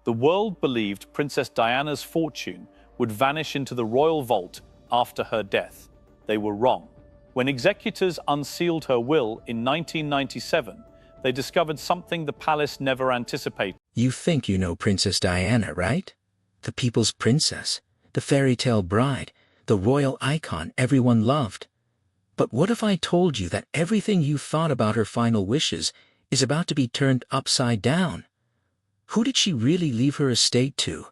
The world believed Princess Diana's fortune would vanish into the royal vault after her death. They were wrong. When executors unsealed her will in 1997, they discovered something the palace never anticipated. You think you know Princess Diana, right? The people's princess, the fairy tale bride, the royal icon everyone loved. But what if I told you that everything you thought about her final wishes is about to be turned upside down? Who did she really leave her estate to?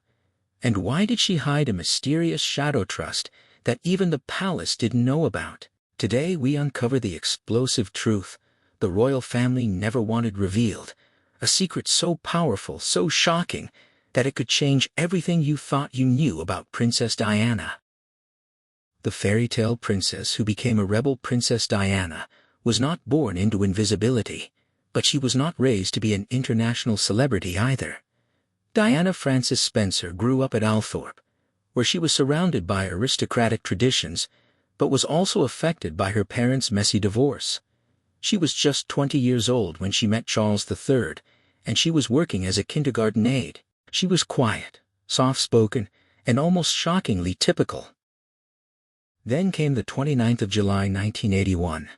And why did she hide a mysterious shadow trust that even the palace didn't know about? Today we uncover the explosive truth the royal family never wanted revealed, a secret so powerful, so shocking, that it could change everything you thought you knew about Princess Diana. The fairy tale princess who became a rebel Princess Diana was not born into invisibility, but she was not raised to be an international celebrity either. Diana Frances Spencer grew up at Althorpe, where she was surrounded by aristocratic traditions, but was also affected by her parents' messy divorce. She was just 20 years old when she met Charles III, and she was working as a kindergarten aide. She was quiet, soft-spoken, and almost shockingly typical. Then came the 29th of July 1981.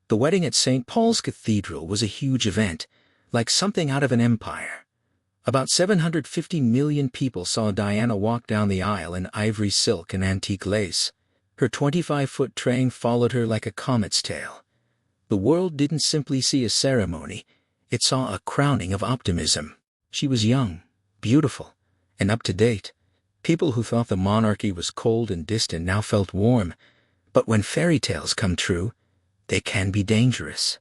The wedding at St. Paul's Cathedral was a huge event, like something out of an empire. About 750 million people saw Diana walk down the aisle in ivory silk and antique lace. Her 25-foot train followed her like a comet's tail. The world didn't simply see a ceremony, it saw a crowning of optimism. She was young, beautiful, and up to date. People who thought the monarchy was cold and distant now felt warm, but when fairy tales come true, they can be dangerous.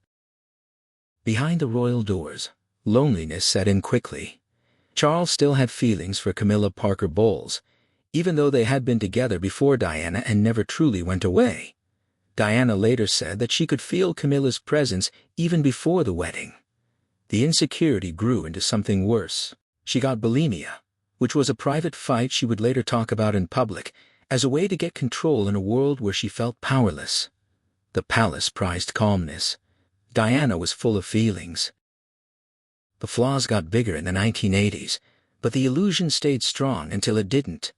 Behind the royal doors, loneliness set in quickly. Charles still had feelings for Camilla Parker Bowles, even though they had been together before Diana and never truly went away. Diana later said that she could feel Camilla's presence even before the wedding. The insecurity grew into something worse. She got bulimia, which was a private fight she would later talk about in public, as a way to get control in a world where she felt powerless. The palace prized calmness. Diana was full of feelings. The flaws got bigger in the 1980s, but the illusion stayed strong until it didn't.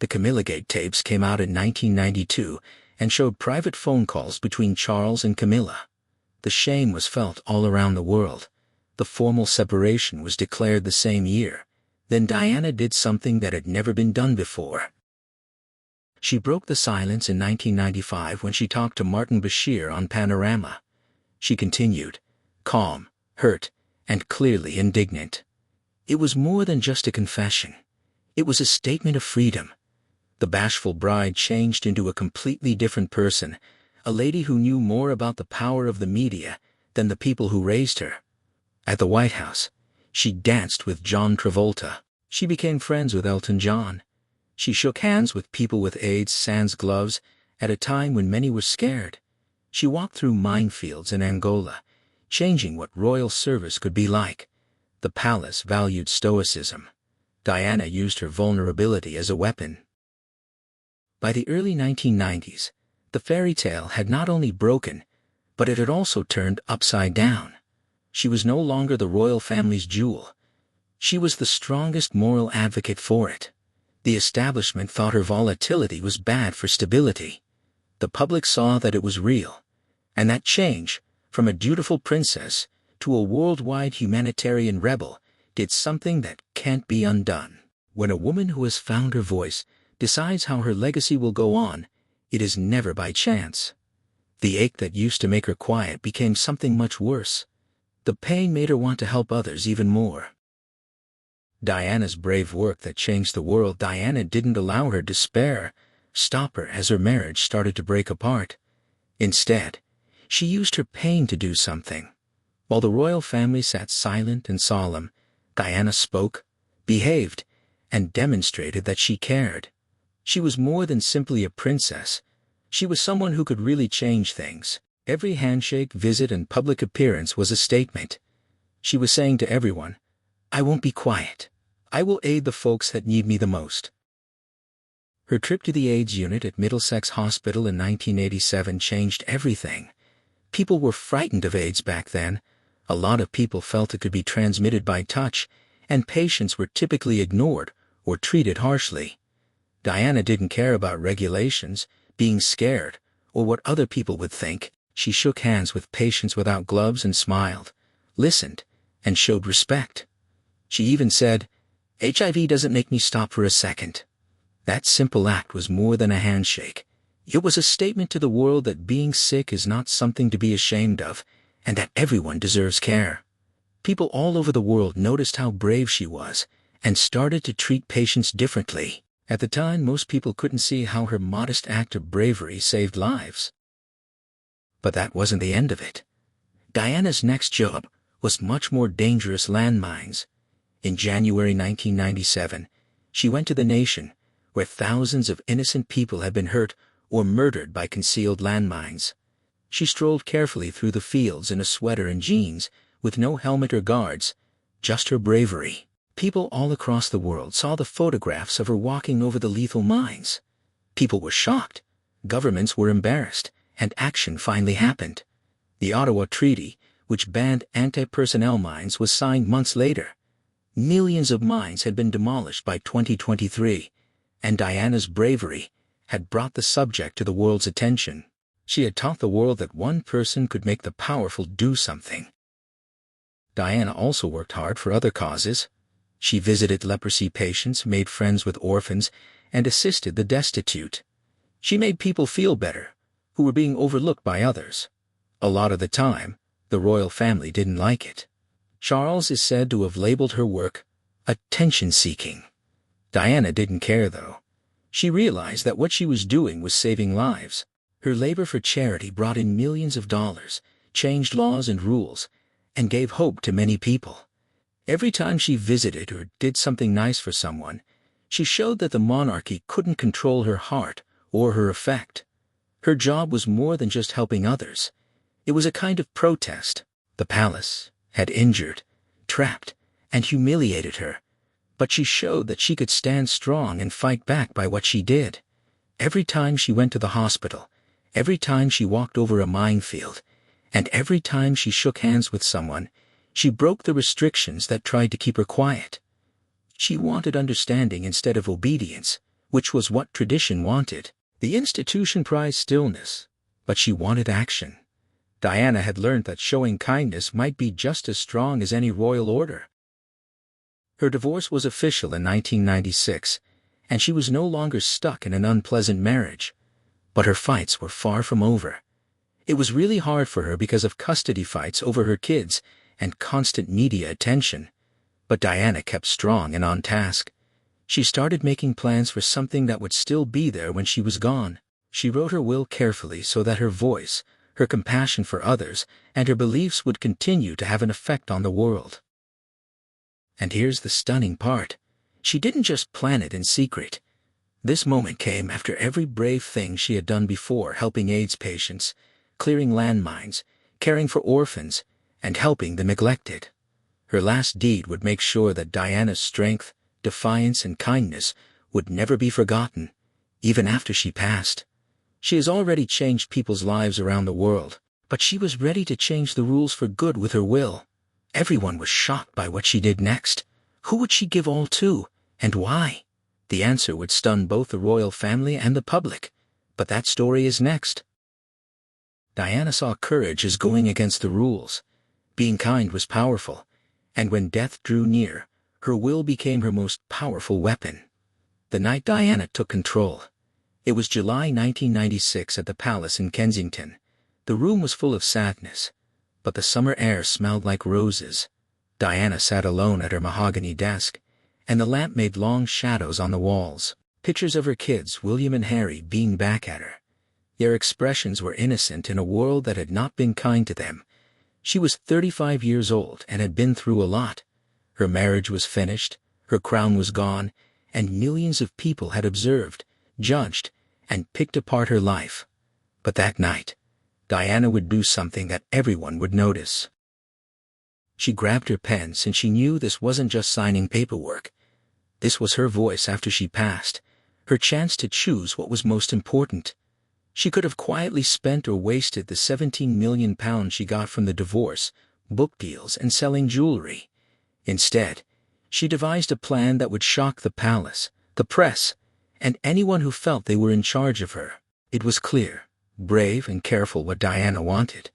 The Camillagate tapes came out in 1992 and showed private phone calls between Charles and Camilla. The shame was felt all around the world. The formal separation was declared the same year. Then Diana did something that had never been done before. She broke the silence in 1995 when she talked to Martin Bashir on Panorama. She continued, calm, hurt, and clearly indignant. It was more than just a confession. It was a statement of freedom. The bashful bride changed into a completely different person, a lady who knew more about the power of the media than the people who raised her. At the White House, she danced with John Travolta. She became friends with Elton John. She shook hands with people with AIDS sans gloves at a time when many were scared. She walked through minefields in Angola, changing what royal service could be like. The palace valued stoicism. Diana used her vulnerability as a weapon. By the early 1990s, the fairy tale had not only broken, but it had also turned upside down. She was no longer the royal family's jewel. She was the strongest moral advocate for it. The establishment thought her volatility was bad for stability. The public saw that it was real, and that change, from a dutiful princess to a worldwide humanitarian rebel, did something that can't be undone. When a woman who has found her voice decides how her legacy will go on, it is never by chance. The ache that used to make her quiet became something much worse. The pain made her want to help others even more. Diana's brave work that changed the world. Diana didn't allow her despair stop her as her marriage started to break apart. Instead, she used her pain to do something. While the royal family sat silent and solemn, Diana spoke, behaved, and demonstrated that she cared. She was more than simply a princess. She was someone who could really change things. Every handshake, visit, and public appearance was a statement. She was saying to everyone, I won't be quiet. I will aid the folks that need me the most. Her trip to the AIDS unit at Middlesex Hospital in 1987 changed everything. People were frightened of AIDS back then. A lot of people felt it could be transmitted by touch, and patients were typically ignored or treated harshly. Diana didn't care about regulations, being scared, or what other people would think. She shook hands with patients without gloves and smiled, listened, and showed respect. She even said, "HIV doesn't make me stop for a second." That simple act was more than a handshake. It was a statement to the world that being sick is not something to be ashamed of, and that everyone deserves care. People all over the world noticed how brave she was, and started to treat patients differently. At the time, most people couldn't see how her modest act of bravery saved lives. But that wasn't the end of it. Diana's next job was much more dangerous: landmines. In January 1997, she went to the nation where thousands of innocent people had been hurt or murdered by concealed landmines. She strolled carefully through the fields in a sweater and jeans, with no helmet or guards, just her bravery. People all across the world saw the photographs of her walking over the lethal mines. People were shocked, governments were embarrassed, and action finally happened. The Ottawa Treaty, which banned anti-personnel mines, was signed months later. Millions of mines had been demolished by 2023, and Diana's bravery had brought the subject to the world's attention. She had taught the world that one person could make the powerful do something. Diana also worked hard for other causes. She visited leprosy patients, made friends with orphans, and assisted the destitute. She made people feel better, who were being overlooked by others. A lot of the time, the royal family didn't like it. Charles is said to have labeled her work attention-seeking. Diana didn't care, though. She realized that what she was doing was saving lives. Her labor for charity brought in millions of dollars, changed laws and rules, and gave hope to many people. Every time she visited or did something nice for someone, she showed that the monarchy couldn't control her heart or her effect. Her job was more than just helping others. It was a kind of protest. The palace had injured, trapped, and humiliated her, but she showed that she could stand strong and fight back by what she did. Every time she went to the hospital, every time she walked over a minefield, and every time she shook hands with someone, she broke the restrictions that tried to keep her quiet. She wanted understanding instead of obedience, which was what tradition wanted. The institution prized stillness, but she wanted action. Diana had learned that showing kindness might be just as strong as any royal order. Her divorce was official in 1996, and she was no longer stuck in an unpleasant marriage. But her fights were far from over. It was really hard for her because of custody fights over her kids and constant media attention. But Diana kept strong and on task. She started making plans for something that would still be there when she was gone. She wrote her will carefully so that her voice, her compassion for others, and her beliefs would continue to have an effect on the world. And here's the stunning part. She didn't just plan it in secret. This moment came after every brave thing she had done before: helping AIDS patients, clearing landmines, caring for orphans, and helping the neglected. Her last deed would make sure that Diana's strength, defiance, and kindness would never be forgotten, even after she passed. She has already changed people's lives around the world, but she was ready to change the rules for good with her will. Everyone was shocked by what she did next. Who would she give all to, and why? The answer would stun both the royal family and the public, but that story is next. Diana saw courage as going against the rules. Being kind was powerful, and when death drew near, her will became her most powerful weapon. The night Diana took control. It was July 1996 at the palace in Kensington. The room was full of sadness, but the summer air smelled like roses. Diana sat alone at her mahogany desk, and the lamp made long shadows on the walls. Pictures of her kids, William and Harry, beamed back at her. Their expressions were innocent in a world that had not been kind to them. She was 35 years old and had been through a lot. Her marriage was finished, her crown was gone, and millions of people had observed, judged, and picked apart her life. But that night, Diana would do something that everyone would notice. She grabbed her pen, since she knew this wasn't just signing paperwork. This was her voice after she passed, her chance to choose what was most important. She could have quietly spent or wasted the £17 million she got from the divorce, book deals, and selling jewelry. Instead, She devised a plan that would shock the palace, the press, and anyone who felt they were in charge of her. It was clear, brave and careful what Diana wanted.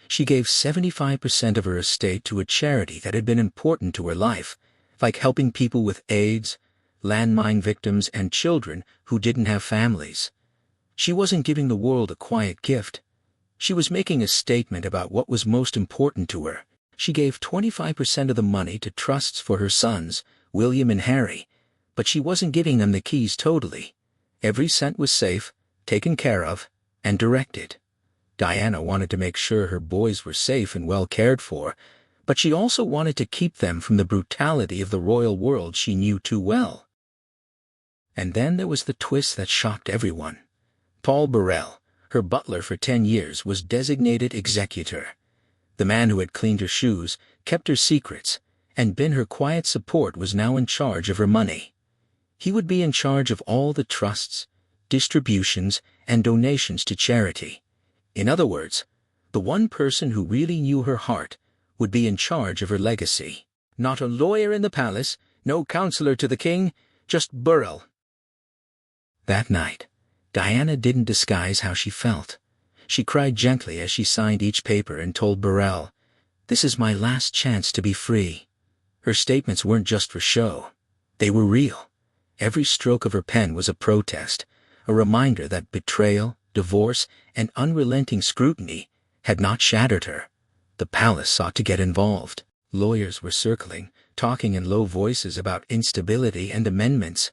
She gave 75% of her estate to a charity that had been important to her life, like helping people with AIDS, landmine victims, and children who didn't have families. She wasn't giving the world a quiet gift. She was making a statement about what was most important to her. She gave 25% of the money to trusts for her sons, William and Harry, but she wasn't giving them the keys totally. Every cent was safe, taken care of, and directed. Diana wanted to make sure her boys were safe and well cared for, but she also wanted to keep them from the brutality of the royal world she knew too well. And then there was the twist that shocked everyone. Paul Burrell, her butler for 10 years, was designated executor. The man who had cleaned her shoes, kept her secrets, and been her quiet support was now in charge of her money. He would be in charge of all the trusts, distributions, and donations to charity. In other words, the one person who really knew her heart would be in charge of her legacy. Not a lawyer in the palace, no counselor to the king, just Burrell. That night, Diana didn't disguise how she felt. She cried gently as she signed each paper and told Burrell, "This is my last chance to be free." Her statements weren't just for show. They were real. Every stroke of her pen was a protest, a reminder that betrayal, divorce, and unrelenting scrutiny had not shattered her. The palace sought to get involved. Lawyers were circling, talking in low voices about instability and amendments.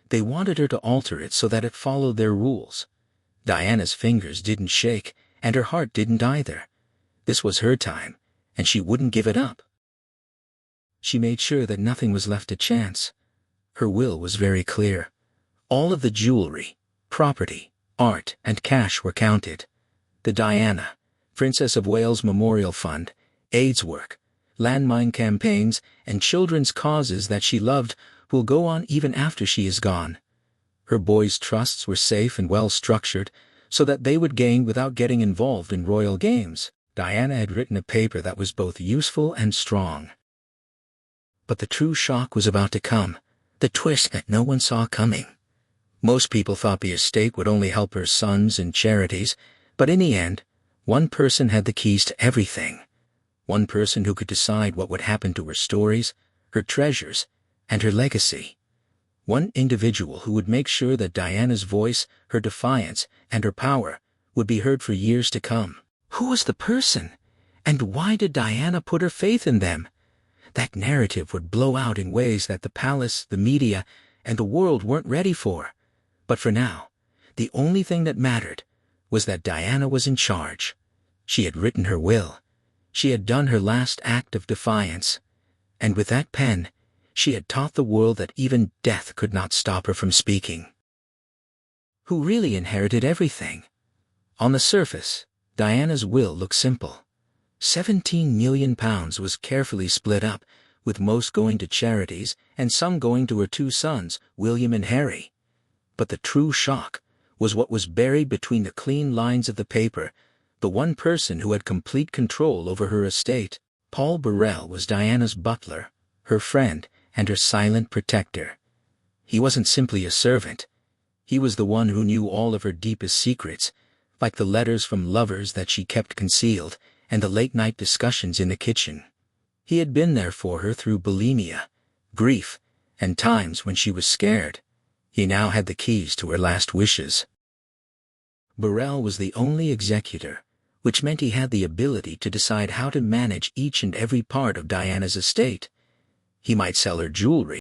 They wanted her to alter it so that it followed their rules. Diana's fingers didn't shake, and her heart didn't either. This was her time, and she wouldn't give it up. She made sure that nothing was left to chance. Her will was very clear. All of the jewelry, property, art, and cash were counted. The Diana, Princess of Wales Memorial Fund, AIDS work, landmine campaigns, and children's causes that she loved will go on even after she is gone. Her boys' trusts were safe and well structured, so that they would gain without getting involved in royal games. Diana had written a paper that was both useful and strong. But the true shock was about to come, the twist that no one saw coming. Most people thought the estate would only help her sons and charities, but in the end, one person had the keys to everything. One person who could decide what would happen to her stories, her treasures, and her legacy. One individual who would make sure that Diana's voice, her defiance, and her power would be heard for years to come. Who was the person? And why did Diana put her faith in them? That narrative would blow out in ways that the palace, the media, and the world weren't ready for. But for now, the only thing that mattered was that Diana was in charge. She had written her will. She had done her last act of defiance. And with that pen, she had taught the world that even death could not stop her from speaking. Who really inherited everything? On the surface, Diana's will looked simple. £17 million was carefully split up, with most going to charities and some going to her 2 sons, William and Harry. But the true shock was what was buried between the clean lines of the paper, the one person who had complete control over her estate. Paul Burrell was Diana's butler, her friend, and her silent protector. He wasn't simply a servant. He was the one who knew all of her deepest secrets, like the letters from lovers that she kept concealed and the late-night discussions in the kitchen. He had been there for her through bulimia, grief, and times when she was scared. He now had the keys to her last wishes. Burrell was the only executor, which meant he had the ability to decide how to manage each and every part of Diana's estate. He might sell her jewelry,